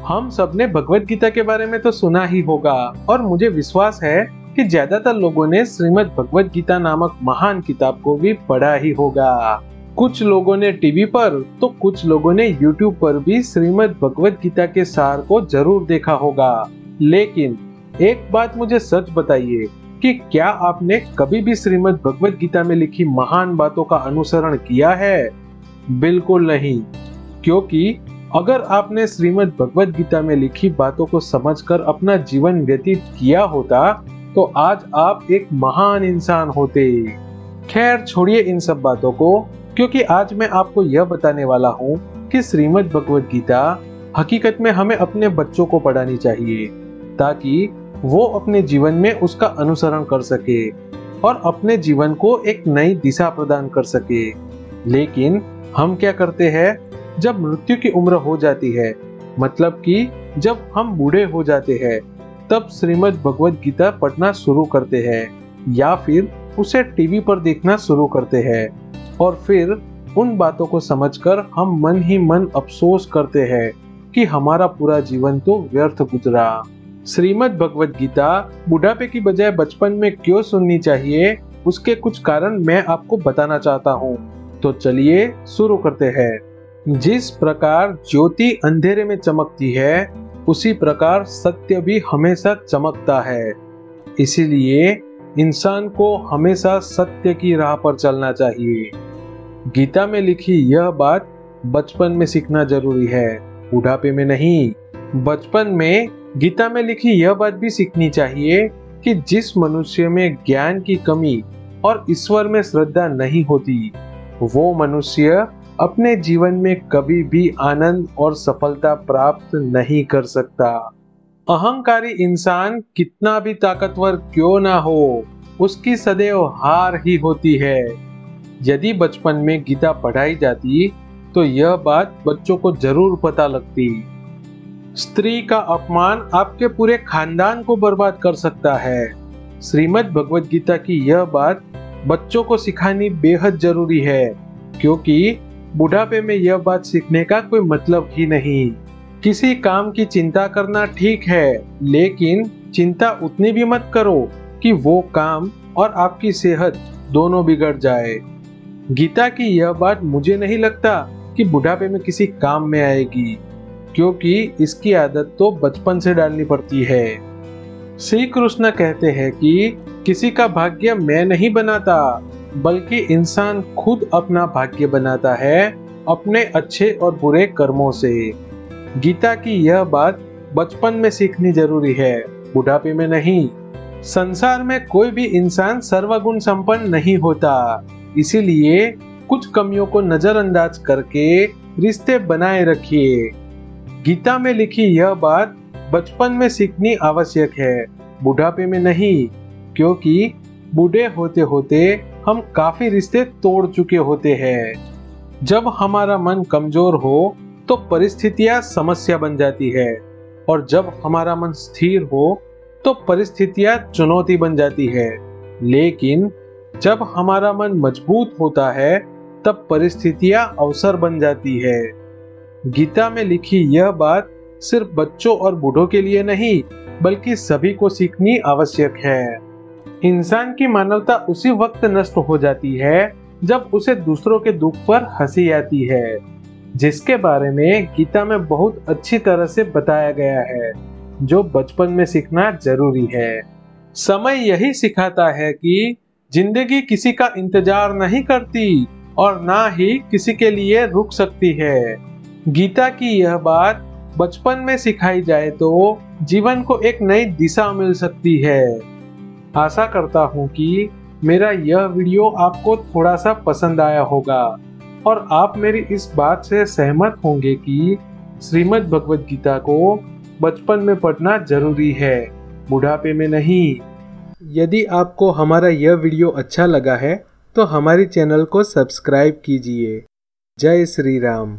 हम सबने भगवत गीता के बारे में तो सुना ही होगा और मुझे विश्वास है कि ज्यादातर लोगों ने श्रीमद् भगवत गीता नामक महान किताब को भी पढ़ा ही होगा। कुछ लोगों ने टीवी पर तो कुछ लोगों ने यूट्यूब पर भी श्रीमद् भगवत गीता के सार को जरूर देखा होगा। लेकिन एक बात मुझे सच बताइए कि क्या आपने कभी भी श्रीमद् भगवत गीता में लिखी महान बातों का अनुसरण किया है? बिल्कुल नहीं, क्योंकि अगर आपने श्रीमद् भगवत गीता में लिखी बातों को समझकर अपना जीवन व्यतीत किया होता तो आज आप एक महान इंसान होते। खैर छोड़िए इन सब बातों को, क्योंकि आज मैं आपको यह बताने वाला हूँ कि श्रीमद् भगवत गीता हकीकत में हमें अपने बच्चों को पढ़ानी चाहिए ताकि वो अपने जीवन में उसका अनुसरण कर सके और अपने जीवन को एक नई दिशा प्रदान कर सके। लेकिन हम क्या करते हैं, जब मृत्यु की उम्र हो जाती है, मतलब कि जब हम बूढ़े हो जाते हैं, तब श्रीमद् भगवत गीता पढ़ना शुरू करते हैं या फिर उसे टीवी पर देखना शुरू करते हैं और फिर उन बातों को समझकर हम मन ही मन अफसोस करते हैं कि हमारा पूरा जीवन तो व्यर्थ गुजरा। श्रीमद् भगवत गीता बुढ़ापे की बजाय बचपन में क्यों सुननी चाहिए, उसके कुछ कारण मैं आपको बताना चाहता हूँ। तो चलिए शुरू करते हैं। जिस प्रकार ज्योति अंधेरे में चमकती है, उसी प्रकार सत्य भी हमेशा चमकता है। इसीलिए इंसान को हमेशा सत्य की राह पर चलना चाहिए। गीता में लिखी यह बात बचपन में सीखना जरूरी है, बुढ़ापे में नहीं। बचपन में गीता में लिखी यह बात भी सीखनी चाहिए कि जिस मनुष्य में ज्ञान की कमी और ईश्वर में श्रद्धा नहीं होती, वो मनुष्य अपने जीवन में कभी भी आनंद और सफलता प्राप्त नहीं कर सकता। अहंकारी इंसान कितना भी ताकतवर क्यों ना हो, उसकी सदैव हार ही होती है। यदि बचपन में गीता पढ़ाई जाती तो यह बात बच्चों को जरूर पता लगती। स्त्री का अपमान आपके पूरे खानदान को बर्बाद कर सकता है। श्रीमद् भगवत गीता की यह बात बच्चों को सिखानी बेहद जरूरी है, क्योंकि बुढ़ापे में यह बात सीखने का कोई मतलब ही नहीं। किसी काम की चिंता करना ठीक है, लेकिन चिंता उतनी भी मत करो कि वो काम और आपकी सेहत दोनों बिगड़ जाए। गीता की यह बात मुझे नहीं लगता कि बुढ़ापे में किसी काम में आएगी, क्योंकि इसकी आदत तो बचपन से डालनी पड़ती है। श्री कृष्ण कहते हैं कि किसी का भाग्य मैं नहीं बनाता, बल्कि इंसान खुद अपना भाग्य बनाता है अपने अच्छे और बुरे कर्मों से। गीता की यह बात बचपन में सीखनी जरूरी है, बुढ़ापे में नहीं। संसार में कोई भी इंसान सर्वगुण संपन्न नहीं होता, इसीलिए कुछ कमियों को नजरअंदाज करके रिश्ते बनाए रखिए। गीता में लिखी यह बात बचपन में सीखनी आवश्यक है, बुढ़ापे में नहीं, क्योंकि बूढ़े होते होते हम काफी रिश्ते तोड़ चुके होते हैं। जब हमारा मन कमजोर हो तो परिस्थितियां समस्या बन जाती है, और जब हमारा मन स्थिर हो तो परिस्थितियां चुनौती बन जाती है। लेकिन जब हमारा मन मजबूत होता है तब परिस्थितियां अवसर बन जाती है। गीता में लिखी यह बात सिर्फ बच्चों और बूढ़ों के लिए नहीं, बल्कि सभी को सीखनी आवश्यक है। इंसान की मानवता उसी वक्त नष्ट हो जाती है जब उसे दूसरों के दुख पर हंसी आती है, जिसके बारे में गीता में बहुत अच्छी तरह से बताया गया है, जो बचपन में सीखना जरूरी है। समय यही सिखाता है कि जिंदगी किसी का इंतजार नहीं करती और ना ही किसी के लिए रुक सकती है। गीता की यह बात बचपन में सिखाई जाए तो जीवन को एक नई दिशा मिल सकती है। आशा करता हूँ कि मेरा यह वीडियो आपको थोड़ा सा पसंद आया होगा और आप मेरी इस बात से सहमत होंगे कि श्रीमद् भगवत गीता को बचपन में पढ़ना जरूरी है, बुढ़ापे में नहीं। यदि आपको हमारा यह वीडियो अच्छा लगा है तो हमारे चैनल को सब्सक्राइब कीजिए। जय श्री राम।